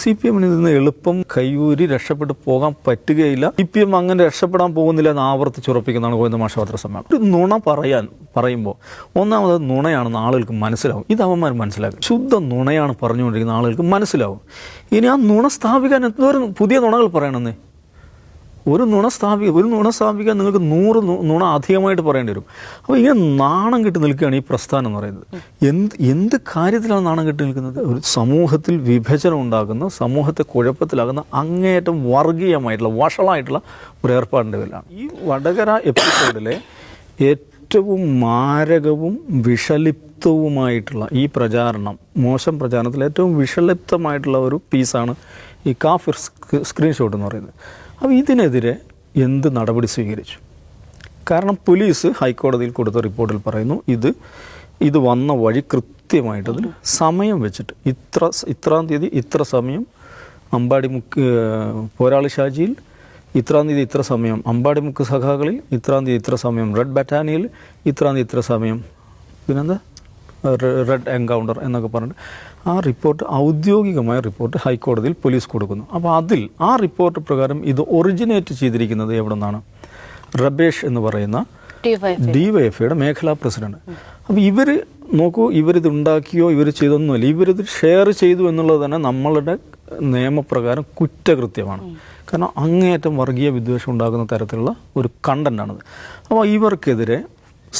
CPM നിന്ന് എളുപ്പം കൈയൂരി രക്ഷപ്പെട്ടു പോകാൻ പറ്റുകയില്ല. CPM അങ്ങനെ രക്ഷപ്പെടാൻ പോകുന്നില്ല എന്ന് ആവർത്തിച്ചുറപ്പിക്കുന്നതാണ് ഗോവിന്ദ മാഷ് പത്രസമ്മേളനം. ഒരു നുണ പറയുമ്പോൾ ഒന്നാമത് നുണയാണെന്ന് ആളുകൾക്ക് മനസ്സിലാവും. ഇത് അവന്മാർ മനസ്സിലാക്കും. ശുദ്ധ നുണയാണ് പറഞ്ഞുകൊണ്ടിരിക്കുന്ന ആളുകൾക്ക് മനസ്സിലാവും. ഇനി ആ നുണ സ്ഥാപിക്കാൻ എന്തോരം പുതിയ നുണകൾ പറയണമെന്നേ. ഒരു നുണ സ്ഥാപിക്കാൻ നിങ്ങൾക്ക് 100 നുണ അധികമായിട്ട് പറയേണ്ടി വരും. അപ്പോൾ ഇങ്ങനെ നാണം കെട്ടി നിൽക്കുകയാണ് ഈ പ്രസ്ഥാനം എന്ന് പറയുന്നത്. എന്ത് കാര്യത്തിലാണ് നാണം കെട്ടി നിൽക്കുന്നത്? ഒരു സമൂഹത്തിൽ വിഭജനം ഉണ്ടാക്കുന്ന, സമൂഹത്തെ കുഴപ്പത്തിലാകുന്ന അങ്ങേയറ്റം വർഗീയമായിട്ടുള്ള വഷളായിട്ടുള്ള ഒരു ഏർപ്പാടിൻ്റെ പേരിലാണ് ഈ വടകര എപ്പിസോഡിലെ ഏറ്റവും മാരകവും വിഷലിപ്തവുമായിട്ടുള്ള ഈ പ്രചാരണം, മോശം പ്രചാരണത്തിൽ ഏറ്റവും വിഷലിപ്തമായിട്ടുള്ള ഒരു പീസാണ് ഈ കാഫിർ സ്ക്രീൻഷോട്ട് എന്ന് പറയുന്നത്. അപ്പോൾ ഇതിനെതിരെ എന്ത് നടപടി സ്വീകരിച്ചു? കാരണം പോലീസ് ഹൈക്കോടതിയിൽ കൊടുത്ത റിപ്പോർട്ടിൽ പറയുന്നു ഇത് വന്ന വഴി കൃത്യമായിട്ട് അതിന് സമയം വെച്ചിട്ട് ഇത്രാം തീയതി ഇത്ര സമയം അമ്പാടിമുക്ക് പോരാളി ഷാജിയിൽ, ഇത്രാം തീയതി ഇത്ര സമയം അമ്പാടിമുക്ക് സഖാകളിൽ, ഇത്രാം തീയതി ഇത്ര സമയം റെഡ് ബറ്റാനിയിൽ, ഇത്രാം തീയതി ഇത്ര സമയം പിന്നെന്താ റെഡ് എൻകൗണ്ടർ എന്നൊക്കെ പറഞ്ഞിട്ട് ആ റിപ്പോർട്ട്, ഔദ്യോഗികമായ റിപ്പോർട്ട് ഹൈക്കോടതിയിൽ പോലീസ് കൊടുക്കുന്നു. അപ്പോൾ ആ റിപ്പോർട്ട് പ്രകാരം ഇത് ഒറിജിനേറ്റ് ചെയ്തിരിക്കുന്നത് എവിടെ നിന്നാണ്? റബേഷ് എന്ന് പറയുന്ന ഡിവൈഎഫ്ഐയുടെ മേഖലാ പ്രസിഡന്റ്. അപ്പോൾ ഇവരിത് ഉണ്ടാക്കിയോ ഇവർ ചെയ്തൊന്നുമല്ല, ഇവരിത് ഷെയർ ചെയ്തു എന്നുള്ളത് തന്നെ നമ്മളുടെ നിയമപ്രകാരം കുറ്റകൃത്യമാണ്. കാരണം അങ്ങേയറ്റം വർഗീയ വിദ്വേഷം ഉണ്ടാകുന്ന തരത്തിലുള്ള ഒരു കണ്ടന്റാണത്. അപ്പോൾ ഇവർക്കെതിരെ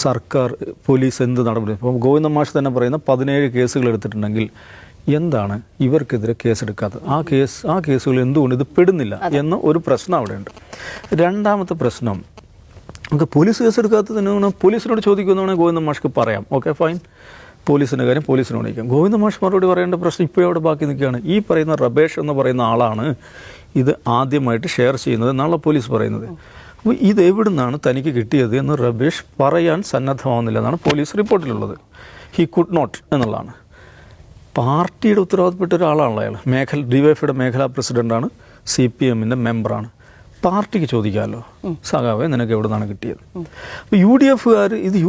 സർക്കാർ, പോലീസ് എന്ത് നടപടി? ഇപ്പോൾ ഗോവിന്ദ മാഷ് തന്നെ പറയുന്ന 17 കേസുകൾ എടുത്തിട്ടുണ്ടെങ്കിൽ എന്താണ് ഇവർക്കെതിരെ കേസെടുക്കാത്തത്? ആ കേസുകൾ എന്തുകൊണ്ട് ഇത് പെടുന്നില്ല എന്ന ഒരു പ്രശ്നം അവിടെയുണ്ട്. രണ്ടാമത്തെ പ്രശ്നം, നമുക്ക് പോലീസ് കേസെടുക്കാത്തതിന് പോലീസിനോട് ചോദിക്കുന്നതാണ് ഗോവിന്ദ മാഷ്ക്ക് പറയാം. ഓക്കെ ഫൈൻ, പോലീസിൻ്റെ കാര്യം പോലീസിനോട് ചോദിക്കാം. ഗോവിന്ദ മാഷ് മറുപടി പറയേണ്ട പ്രശ്നം ഇപ്പോഴും അവിടെ ബാക്കി നിൽക്കുകയാണ്. ഈ പറയുന്ന റബേഷ് എന്ന് പറയുന്ന ആളാണ് ഇത് ആദ്യമായിട്ട് ഷെയർ ചെയ്യുന്നത് എന്നാണ് പോലീസ് പറയുന്നത്. അപ്പോൾ ഇത് എവിടെ നിന്നാണ് തനിക്ക് കിട്ടിയത് എന്ന് റബേഷ് പറയാൻ സന്നദ്ധമാവുന്നില്ല എന്നാണ് പോലീസ് റിപ്പോർട്ടിലുള്ളത്. ഹി കുഡ് നോട്ട് എന്നുള്ളതാണ്. പാർട്ടിയുടെ ഉത്തരവാദിത്തപ്പെട്ട ഒരാളാണല്ലോ അയാൾ. ഡിവൈഎഫ്ഐയുടെ മേഖലാ പ്രസിഡൻ്റാണ്, CPMൻ്റെ മെമ്പറാണ്. പാർട്ടിക്ക് ചോദിക്കാമല്ലോ, സഖാവേ നിനക്ക് എവിടെ നിന്നാണ് കിട്ടിയത്? അപ്പോൾ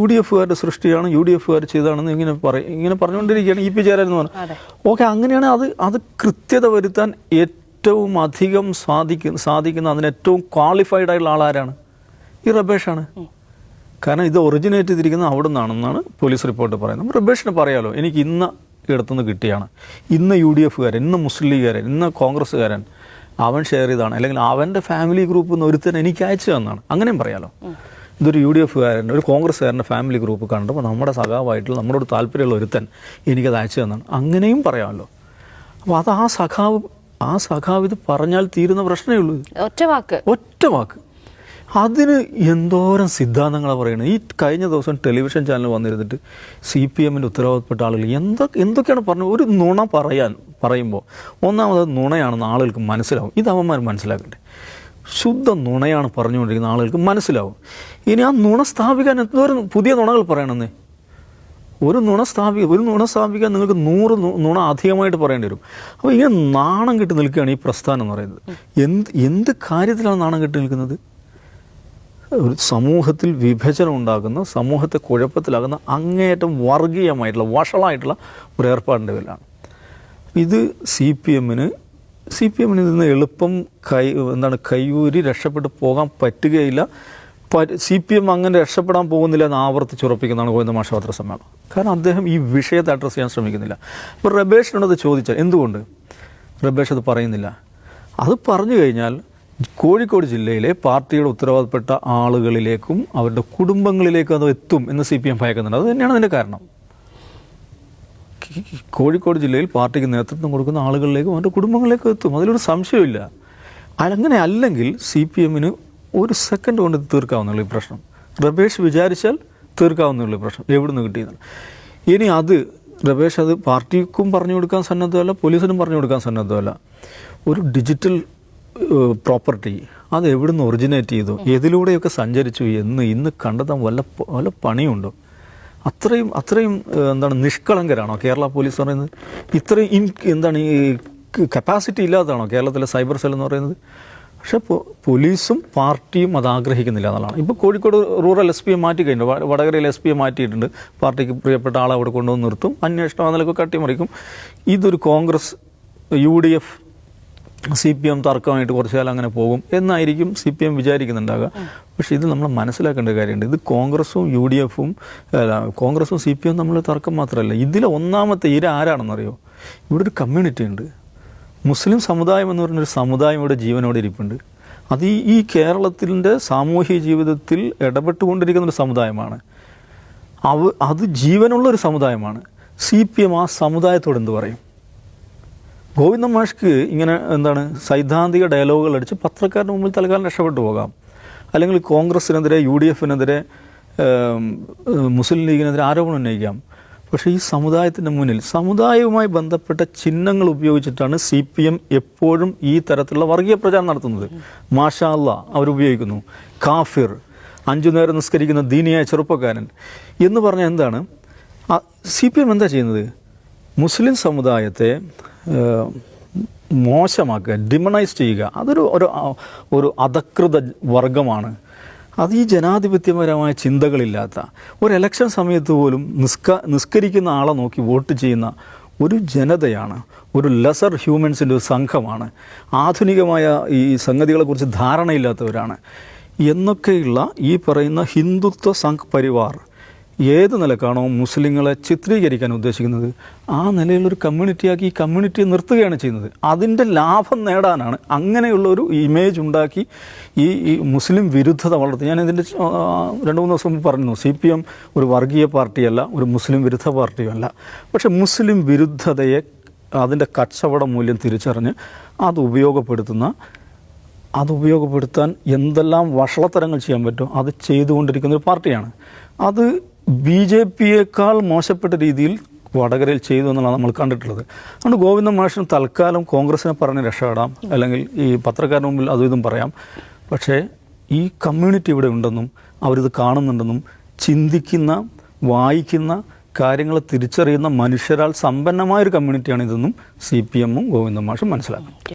UDFകാരുടെ സൃഷ്ടിയാണ്, UDFകാർ ചെയ്താണെന്ന് ഇങ്ങനെ പറഞ്ഞുകൊണ്ടിരിക്കുകയാണ് EP ജയരാജൻ എന്ന് പറഞ്ഞു. ഓക്കെ, അങ്ങനെയാണ് അത് കൃത്യത വരുത്താൻ ഏറ്റവും അധികം സാധിക്കുന്ന അതിന് ഏറ്റവും ക്വാളിഫൈഡ് ആയിട്ടുള്ള ആളാരാണ്? ഈ റബേഷാണ്. കാരണം ഇത് ഒറിജിനേറ്റ് ചെയ്തിരിക്കുന്നത് അവിടെ നിന്നാണെന്നാണ് പോലീസ് റിപ്പോർട്ട് പറയുന്നത്. റബേഷിന് പറയാമല്ലോ, എനിക്ക് ഇന്ന ഇടത്തുനിന്ന് കിട്ടിയാണ്, ഇന്ന് UDFകാരൻ, ഇന്ന് മുസ്ലിം ലീഗുകാരൻ, ഇന്ന് കോൺഗ്രസ്സുകാരൻ അവൻ ഷെയർ ചെയ്താണ്, അല്ലെങ്കിൽ അവൻ്റെ ഫാമിലി ഗ്രൂപ്പ് നിന്ന് ഒരുത്തൻ എനിക്ക് അയച്ചു തന്നാണ്, അങ്ങനെയും പറയാമല്ലോ. ഇതൊരു UDFകാരൻ്റെ, ഒരു കോൺഗ്രസ്സുകാരൻ്റെ ഫാമിലി ഗ്രൂപ്പ് കണ്ടപ്പോൾ നമ്മുടെ സഖാവായിട്ടുള്ള നമ്മളോട് താല്പര്യമുള്ള ഒരുത്തൻ എനിക്കത് അയച്ചു തന്നാണ്, അങ്ങനെയും പറയാമല്ലോ. അപ്പോൾ അത് ആ സഖാവ് ഇത് പറഞ്ഞാൽ തീരുന്ന പ്രശ്നമേ ഉള്ളൂ. ഒറ്റ വാക്ക്. അതിന് എന്തോരം സിദ്ധാന്തങ്ങളാണ് പറയുന്നത്. ഈ കഴിഞ്ഞ ദിവസം ടെലിവിഷൻ ചാനൽ വന്നിരുന്നിട്ട് CPMൻ്റെ ഉത്തരവാദിത്തപ്പെട്ട ആളുകൾ എന്തൊക്കെയാണ് പറഞ്ഞത്? ഒരു നുണ പറയുമ്പോൾ ഒന്നാമത് നുണയാണെന്ന് ആളുകൾക്ക് മനസ്സിലാവും. ഇത് അവന്മാർ മനസ്സിലാക്കട്ടെ. ശുദ്ധ നുണയാണ് പറഞ്ഞുകൊണ്ടിരിക്കുന്ന ആളുകൾക്ക് മനസ്സിലാവും. ഇനി ആ നുണ സ്ഥാപിക്കാൻ എന്തോരം പുതിയ നുണകൾ പറയണമെന്നേ. ഒരു നുണ സ്ഥാപിക്കാൻ നിങ്ങൾക്ക് 100 നുണ അധികമായിട്ട് പറയേണ്ടി വരും. അപ്പോൾ ഇങ്ങനെ നാണം കെട്ടി നിൽക്കുകയാണ് ഈ പ്രസ്ഥാനം എന്ന് പറയുന്നത്. എന്ത് കാര്യത്തിലാണ് നാണം കെട്ടി നിൽക്കുന്നത്? ഒരു സമൂഹത്തിൽ വിഭജനം ഉണ്ടാക്കുന്ന, സമൂഹത്തെ കുഴപ്പത്തിലാകുന്ന അങ്ങേയറ്റം വർഗീയമായിട്ടുള്ള വഷളായിട്ടുള്ള ഒരു ഏർപ്പാടിൻ്റെ പേരിലാണ്. ഇത് CPMന് നിന്ന് എളുപ്പം കൈയൂരി രക്ഷപ്പെട്ടു പോകാൻ പറ്റുകയില്ല. CPM അങ്ങനെ രക്ഷപ്പെടാൻ പോകുന്നില്ല എന്ന് ആവർത്തിച്ചുറപ്പിക്കുന്നതാണ് ഗോവിന്ദ മാഷ് പത്രസമ്മേളനം. കാരണം അദ്ദേഹം ഈ വിഷയത്തെ അഡ്രസ്സ് ചെയ്യാൻ ശ്രമിക്കുന്നില്ല. അപ്പോൾ റബേഷിനോട് അത് ചോദിച്ചാൽ എന്തുകൊണ്ട് റബേഷ് അത് പറയുന്നില്ല? അത് പറഞ്ഞു കഴിഞ്ഞാൽ കോഴിക്കോട് ജില്ലയിലെ പാർട്ടിയുടെ ഉത്തരവാദപ്പെട്ട ആളുകളിലേക്കും അവരുടെ കുടുംബങ്ങളിലേക്കും അത് എത്തും എന്ന് CPM ഭയക്കുന്നുണ്ട്. അത് തന്നെയാണ് അതിൻ്റെ കാരണം. കോഴിക്കോട് ജില്ലയിൽ പാർട്ടിക്ക് നേതൃത്വം കൊടുക്കുന്ന ആളുകളിലേക്കും അവരുടെ കുടുംബങ്ങളിലേക്കും എത്തും, അതിലൊരു സംശയമില്ല. അങ്ങനെ അല്ലെങ്കിൽ CPMന് ഒരു സെക്കൻഡ് കൊണ്ട് തീർക്കാവുന്നുള്ള ഈ പ്രശ്നം. റബേഷ് വിചാരിച്ചാൽ തീർക്കാവുന്നുള്ള പ്രശ്നം എവിടുന്ന് കിട്ടിയെന്നാണ്. ഇനി റബേഷ് അത് പാർട്ടിക്കും പറഞ്ഞു കൊടുക്കാൻ സന്നദ്ധമല്ല, പോലീസിനും പറഞ്ഞു കൊടുക്കാൻ സന്നദ്ധമല്ല. ഒരു ഡിജിറ്റൽ പ്രോപ്പർട്ടി അത് എവിടുന്ന് ഒറിജിനേറ്റ് ചെയ്തു, ഏതിലൂടെയൊക്കെ സഞ്ചരിച്ചു എന്ന് ഇന്ന് കണ്ടെത്താൻ വല്ല പണിയുണ്ടോ? അത്രയും നിഷ്കളങ്കരാണോ കേരള പോലീസ് പറയുന്നത്? ഇത്രയും ഈ കപ്പാസിറ്റി ഇല്ലാത്തതാണോ കേരളത്തിലെ സൈബർ സെൽ എന്ന് പറയുന്നത്? പക്ഷേ പോലീസും പാർട്ടിയും അത് ആഗ്രഹിക്കുന്നില്ല എന്നുള്ളതാണ്. ഇപ്പോൾ കോഴിക്കോട് റൂറൽ SP മാറ്റി കഴിഞ്ഞു, വടകരയിൽ SP മാറ്റിയിട്ടുണ്ട്. പാർട്ടിക്ക് പ്രിയപ്പെട്ട ആളെ അവിടെ കൊണ്ടുവന്ന് നിർത്തും, അന്വേഷണം അതിലൊക്കെ കട്ടിമറിക്കും. ഇതൊരു കോൺഗ്രസ് UDF CPM തർക്കമായിട്ട് കുറച്ചു കാലം അങ്ങനെ പോകും എന്നായിരിക്കും CPM വിചാരിക്കുന്നുണ്ടാകുക. പക്ഷേ ഇത് നമ്മൾ മനസ്സിലാക്കേണ്ട കാര്യമുണ്ട്. ഇത് കോൺഗ്രസും UDFും കോൺഗ്രസും CPM തമ്മിൽ തർക്കം മാത്രമല്ല. ഇതിലെ ഒന്നാമത്തെ ഇര ആരാണെന്നറിയോ? ഇവിടെ ഒരു കമ്മ്യൂണിറ്റി ഉണ്ട്. മുസ്ലിം സമുദായം എന്ന് പറഞ്ഞൊരു സമുദായം ഇവിടെ ജീവനോടെ ഇരിപ്പുണ്ട്. അത് ഈ കേരളത്തിൻ്റെ സാമൂഹിക ജീവിതത്തിൽ ഇടപെട്ടുകൊണ്ടിരിക്കുന്നൊരു സമുദായമാണ്. അത് ജീവനുള്ളൊരു സമുദായമാണ്. CPM ആ സമുദായത്തോട് എന്ത് പറയും? ഗോവിന്ദൻ മാഷ്ക്ക് ഇങ്ങനെ സൈദ്ധാന്തിക ഡയലോഗുകൾ അടിച്ച് പത്രക്കാരുടെ മുമ്പിൽ തൽക്കാലം രക്ഷപ്പെട്ടു പോകാം. അല്ലെങ്കിൽ കോൺഗ്രസിനെതിരെ UDFിനെതിരെ മുസ്ലിം ലീഗിനെതിരെ ആരോപണം ഉന്നയിക്കാം. പക്ഷേ ഈ സമുദായത്തിൻ്റെ മുന്നിൽ സമുദായവുമായി ബന്ധപ്പെട്ട ചിഹ്നങ്ങൾ ഉപയോഗിച്ചിട്ടാണ് CPM എപ്പോഴും ഈ തരത്തിലുള്ള വർഗീയ പ്രചാരണം നടത്തുന്നത്. മാഷാ അല്ലാ അവരുപയോഗിക്കുന്നു. കാഫിർ, 5 നേരം നിസ്കരിക്കുന്ന ദീനിയായ ചെറുപ്പക്കാരൻ എന്ന് പറഞ്ഞാൽ എന്താണ്? CPM എന്താ ചെയ്യുന്നത്? മുസ്ലിം സമുദായത്തെ മോശമാക്കുക, ഡിമണൈസ് ചെയ്യുക. അതൊരു ഒരു അധകൃത വർഗമാണ്. അത് ഈ ജനാധിപത്യപരമായ ചിന്തകളില്ലാത്ത ഒരു ഇലക്ഷൻ സമയത്ത് പോലും നിസ്കരിക്കുന്ന ആളെ നോക്കി വോട്ട് ചെയ്യുന്ന ഒരു ജനതയാണ്. ഒരു ലെസർ ഹ്യൂമൻസിൻ്റെ ഒരു സംഘമാണ്. ആധുനികമായ ഈ സംഗതികളെക്കുറിച്ച് ധാരണയില്ലാത്തവരാണ് എന്നൊക്കെയുള്ള ഈ പറയുന്ന ഹിന്ദുത്വ സംഘ് പരിവാർ ഏത് നിലക്കാണോ മുസ്ലിങ്ങളെ ചിത്രീകരിക്കാൻ ഉദ്ദേശിക്കുന്നത് ആ നിലയിലൊരു കമ്മ്യൂണിറ്റിയാക്കി ഈ കമ്മ്യൂണിറ്റിയെ നിർത്തുകയാണ് ചെയ്യുന്നത്. അതിൻ്റെ ലാഭം നേടാനാണ് അങ്ങനെയുള്ളൊരു ഇമേജ് ഉണ്ടാക്കി ഈ മുസ്ലിം വിരുദ്ധത വളർത്തി. ഞാൻ ഇതിൻ്റെ 2-3 ദിവസം മുമ്പ് പറഞ്ഞു, CPM ഒരു വർഗീയ പാർട്ടിയല്ല, ഒരു മുസ്ലിം വിരുദ്ധ പാർട്ടിയുമല്ല. പക്ഷേ മുസ്ലിം വിരുദ്ധതയെ അതിൻ്റെ കച്ചവട മൂല്യം തിരിച്ചറിഞ്ഞ് അത് ഉപയോഗപ്പെടുത്താൻ എന്തെല്ലാം വഷളത്തരങ്ങൾ ചെയ്യാൻ പറ്റുമോ അത് ചെയ്തുകൊണ്ടിരിക്കുന്ന ഒരു പാർട്ടിയാണ്. അത് BJPയേക്കാൾ മോശപ്പെട്ട രീതിയിൽ വടകരയിൽ ചെയ്തു എന്നുള്ളതാണ് നമ്മൾ കണ്ടിട്ടുള്ളത്. അതുകൊണ്ട് ഗോവിന്ദൻ മാഷിന് തൽക്കാലം കോൺഗ്രസിനെ പറഞ്ഞ് രക്ഷപ്പെടാം, അല്ലെങ്കിൽ ഈ പത്രക്കാരുടെ മുമ്പിൽ അതും ഇതും പറയാം. പക്ഷേ ഈ കമ്മ്യൂണിറ്റി ഇവിടെ ഉണ്ടെന്നും അവരിത് കാണുന്നുണ്ടെന്നും ചിന്തിക്കുന്ന, വായിക്കുന്ന, കാര്യങ്ങളെ തിരിച്ചറിയുന്ന മനുഷ്യരാൽ സമ്പന്നമായൊരു കമ്മ്യൂണിറ്റിയാണ് ഇതെന്നും CPMും ഗോവിന്ദൻ മാഷും മനസ്സിലാക്കും.